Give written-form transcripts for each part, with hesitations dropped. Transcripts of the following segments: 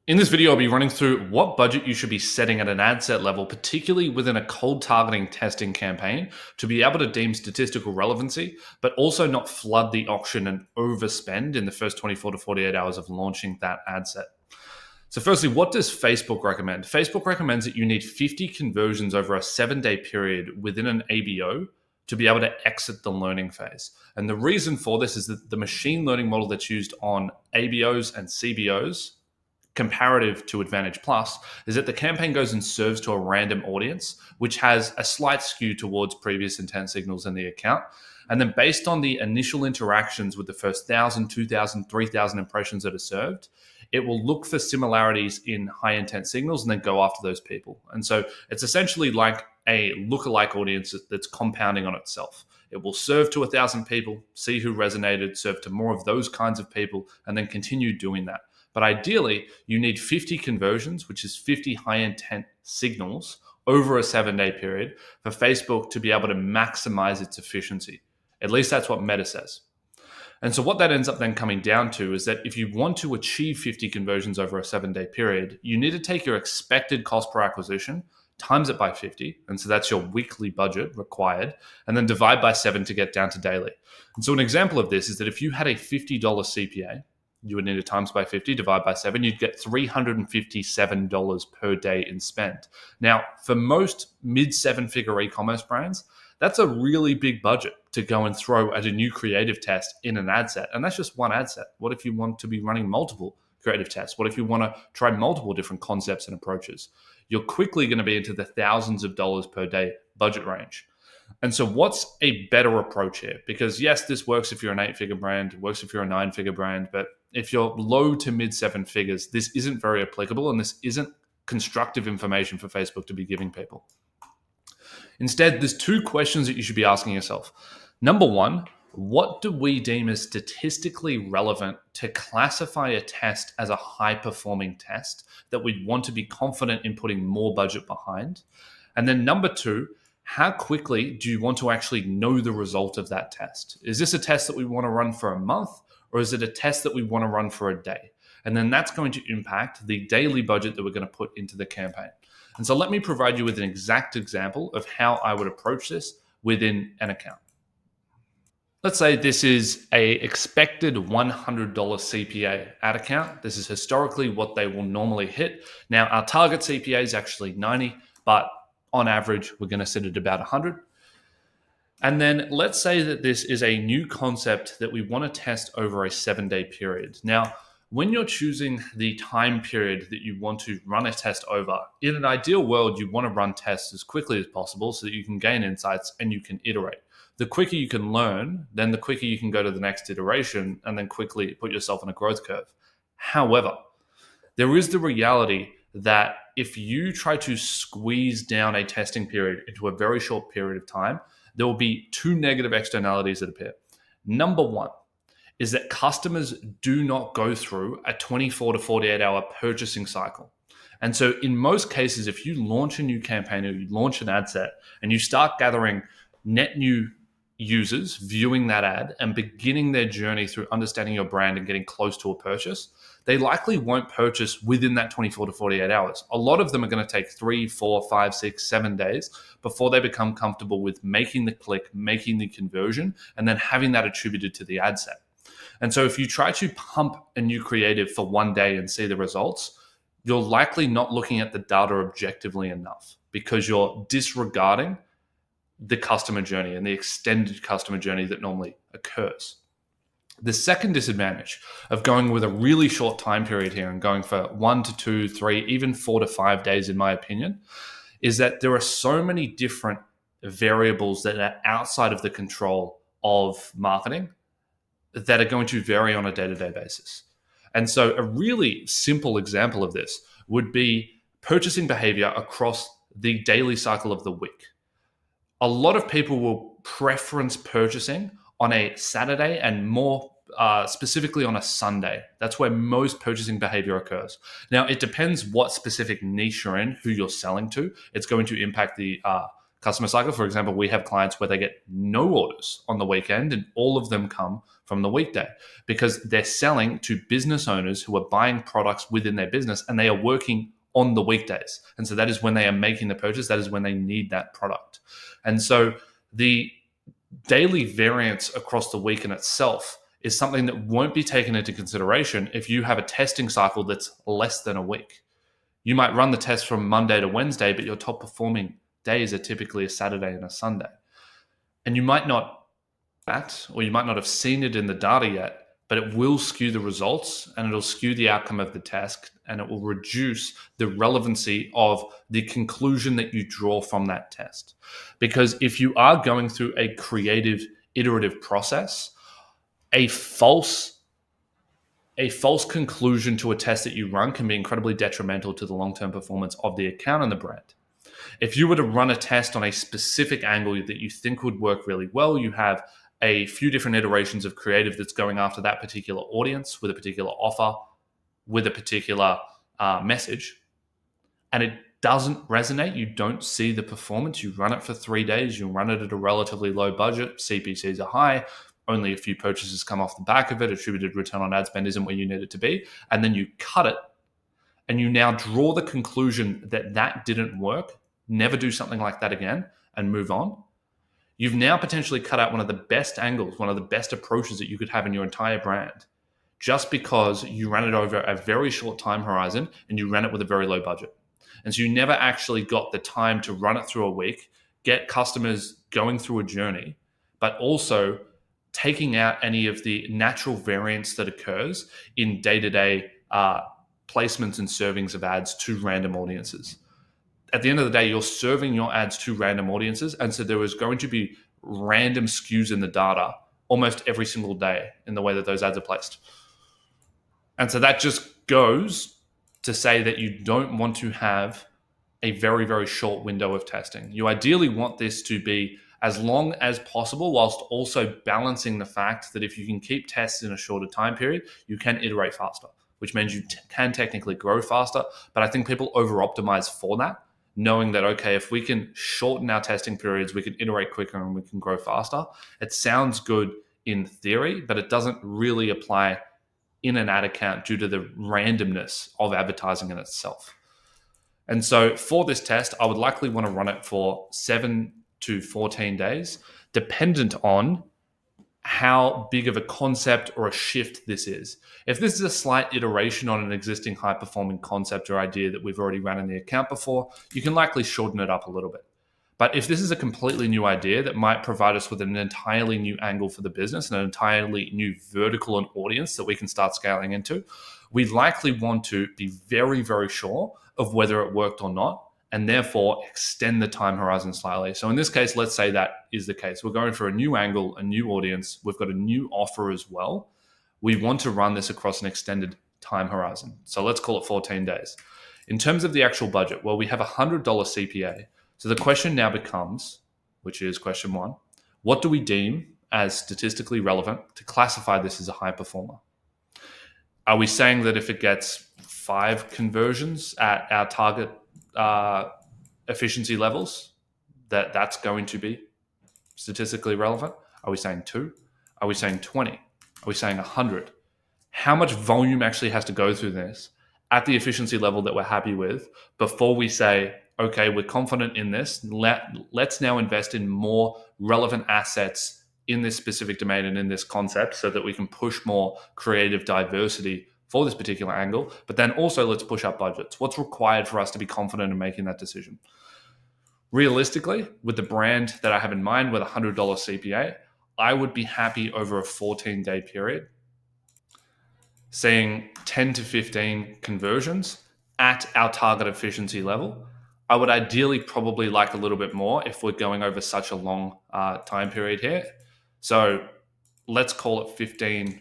In this video, I'll be running through what budget you should be setting at an ad set level, particularly within a cold targeting testing campaign, to be able to deem statistical relevancy, but also not flood the auction and overspend in the first 24 to 48 hours of launching that ad set. So firstly, what does Facebook recommend? Facebook recommends that you need 50 conversions over a 7-day period within an ABO to be able to exit the learning phase. And the reason for this is that the machine learning model that's used on ABOs and CBOs, comparative to Advantage Plus, is that the campaign goes and serves to a random audience, which has a slight skew towards previous intent signals in the account. And then based on the initial interactions with the first 1,000, 2,000, 3,000 impressions that are served, it will look for similarities in high intent signals and then go after those people. And so it's essentially like a lookalike audience that's compounding on itself. It will serve to 1,000 people, see who resonated, serve to more of those kinds of people, and then continue doing that. But ideally, you need 50 conversions, which is 50 high intent signals over a 7-day period for Facebook to be able to maximize its efficiency. At least that's what Meta says. And so what that ends up then coming down to is that if you want to achieve 50 conversions over a 7-day period, you need to take your expected cost per acquisition, times it by 50. And so that's your weekly budget required, and then divide by 7 to get down to daily. And so an example of this is that if you had a $50 CPA, you would need to times by 50, divide by 7, you'd get $357 per day in spend. Now, for most mid-7-figure e-commerce brands, that's a really big budget to go and throw at a new creative test in an ad set. And that's just one ad set. What if you want to be running multiple creative tests? What if you want to try multiple different concepts and approaches? You're quickly going to be into the thousands of dollars per day budget range. And so what's a better approach here? Because yes, this works if you're an 8-figure brand, it works if you're a 9-figure brand, but if you're low to mid 7 figures, this isn't very applicable and this isn't constructive information for Facebook to be giving people. Instead, there's 2 questions that you should be asking yourself. Number 1, what do we deem as statistically relevant to classify a test as a high-performing test that we'd want to be confident in putting more budget behind? And then number 2, how quickly do you want to actually know the result of that test? Is this a test that we want to run for a month, or is it a test that we want to run for a day? And then that's going to impact the daily budget that we're going to put into the campaign. And so let me provide you with an exact example of how I would approach this within an account. Let's say this is a expected $100 CPA ad account. This is historically what they will normally hit. Now, our target CPA is actually 90, but on average, we're going to sit at about 100. And then let's say that this is a new concept that we want to test over a 7-day period. Now, when you're choosing the time period that you want to run a test over, in an ideal world, you want to run tests as quickly as possible so that you can gain insights and you can iterate. The quicker you can learn, then the quicker you can go to the next iteration and then quickly put yourself on a growth curve. However, there is the reality that if you try to squeeze down a testing period into a very short period of time, there will be 2 negative externalities that appear. Number 1 is that customers do not go through a 24 to 48 hour purchasing cycle. And so in most cases, if you launch a new campaign or you launch an ad set and you start gathering net new users viewing that ad and beginning their journey through understanding your brand and getting close to a purchase, they likely won't purchase within that 24 to 48 hours. A lot of them are going to take 3, 4, 5, 6, 7 days before they become comfortable with making the click, making the conversion, and then having that attributed to the ad set. And so if you try to pump a new creative for 1 day and see the results, you're likely not looking at the data objectively enough because you're disregarding the customer journey and the extended customer journey that normally occurs. The second disadvantage of going with a really short time period here and going for 1 to 2, 3, even 4 to 5 days, in my opinion, is that there are so many different variables that are outside of the control of marketing that are going to vary on a day-to-day basis. And so a really simple example of this would be purchasing behavior across the daily cycle of the week. A lot of people will preference purchasing on a Saturday and more specifically on a Sunday. That's where most purchasing behavior occurs. Now, it depends what specific niche you're in, who you're selling to. It's going to impact the customer cycle. For example, we have clients where they get no orders on the weekend and all of them come from the weekday because they're selling to business owners who are buying products within their business and they are working on the weekdays. And so that is when they are making the purchase. That is when they need that product. And so the daily variance across the week in itself is something that won't be taken into consideration if you have a testing cycle that's less than a week. You might run the test from Monday to Wednesday, but your top performing days are typically a Saturday and a Sunday. And you might not that, or you might not have seen it in the data yet, but it will skew the results and it'll skew the outcome of the test and it will reduce the relevancy of the conclusion that you draw from that test. Because if you are going through a creative, iterative process, a false conclusion to a test that you run can be incredibly detrimental to the long-term performance of the account and the brand. If you were to run a test on a specific angle that you think would work really well, you have a few different iterations of creative that's going after that particular audience with a particular offer, with a particular message, and it doesn't resonate, you don't see the performance, you run it for 3 days, you run it at a relatively low budget, CPCs are high, only a few purchases come off the back of it, attributed return on ad spend isn't where you need it to be, and then you cut it, and you now draw the conclusion that that didn't work, never do something like that again, and move on. You've now potentially cut out one of the best angles, one of the best approaches that you could have in your entire brand, just because you ran it over a very short time horizon and you ran it with a very low budget. And so you never actually got the time to run it through a week, get customers going through a journey, but also taking out any of the natural variance that occurs in day-to-day placements and servings of ads to random audiences. At the end of the day, you're serving your ads to random audiences. And so there is going to be random skews in the data almost every single day in the way that those ads are placed. And so that just goes to say that you don't want to have a very, very short window of testing. You ideally want this to be as long as possible, whilst also balancing the fact that if you can keep tests in a shorter time period, you can iterate faster, which means you can technically grow faster. But I think people over-optimize for that, knowing that, okay, if we can shorten our testing periods, we can iterate quicker and we can grow faster. It sounds good in theory, but it doesn't really apply in an ad account due to the randomness of advertising in itself. And so for this test, I would likely want to run it for 7 to 14 days, dependent on how big of a concept or a shift this is. If this is a slight iteration on an existing high-performing concept or idea that we've already run in the account before, you can likely shorten it up a little bit. But if this is a completely new idea that might provide us with an entirely new angle for the business and an entirely new vertical and audience that we can start scaling into, we likely want to be very, very sure of whether it worked or not, and therefore extend the time horizon slightly. So in this case, let's say that is the case. We're going for a new angle, a new audience. We've got a new offer as well. We want to run this across an extended time horizon. So let's call it 14 days. In terms of the actual budget, well, we have a $100 CPA. So the question now becomes, which is question one, what do we deem as statistically relevant to classify this as a high performer? Are we saying that if it gets 5 conversions at our target efficiency levels, that's going to be statistically relevant? Are we saying 2? Are we saying 20? Are we saying 100? How much volume actually has to go through this at the efficiency level that we're happy with before we say, okay, we're confident in this. Let's now invest in more relevant assets in this specific domain and in this concept so that we can push more creative diversity for this particular angle, but then also let's push up budgets. What's required for us to be confident in making that decision? Realistically, with the brand that I have in mind with a $100 CPA, I would be happy over a 14-day period, seeing 10 to 15 conversions at our target efficiency level. I would ideally probably like a little bit more if we're going over such a long time period here. So let's call it 15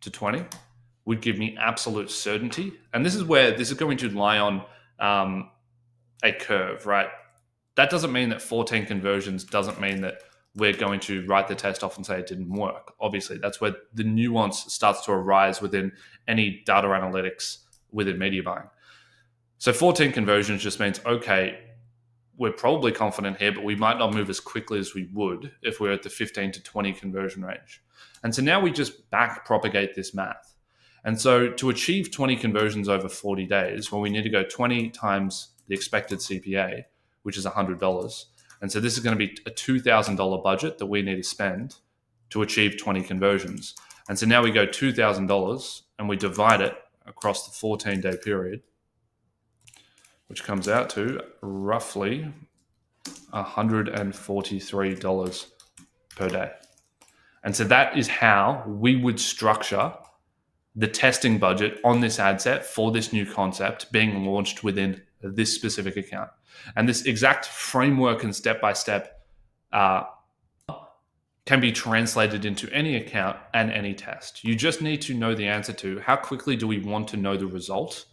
to 20. Would give me absolute certainty. And this is where this is going to lie on a curve, right? That doesn't mean that 14 conversions doesn't mean that we're going to write the test off and say it didn't work. Obviously, that's where the nuance starts to arise within any data analytics within media buying. So 14 conversions just means, okay, we're probably confident here, but we might not move as quickly as we would if we're at the 15 to 20 conversion range. And so now we just back propagate this math. And so to achieve 20 conversions over 40 days, well, we need to go 20 times the expected CPA, which is $100. And so this is going to be a $2,000 budget that we need to spend to achieve 20 conversions. And so now we go $2,000 and we divide it across the 14-day period, which comes out to roughly $143 per day. And so that is how we would structure the testing budget on this ad set for this new concept being launched within this specific account. And this exact framework and step-by-step can be translated into any account and any test. You just need to know the answer to how quickly do we want to know the result.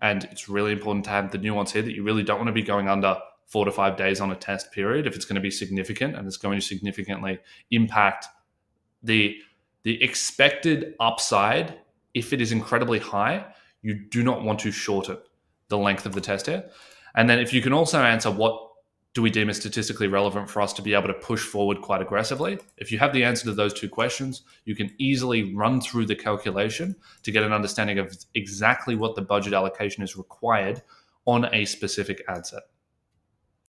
And it's really important to have the nuance here that you really don't want to be going under 4 to 5 days on a test period if it's going to be significant and it's going to significantly impact the expected upside. If it is incredibly high, you do not want to shorten the length of the test here. And then if you can also answer what do we deem as statistically relevant for us to be able to push forward quite aggressively, if you have the answer to those two questions, you can easily run through the calculation to get an understanding of exactly what the budget allocation is required on a specific ad set.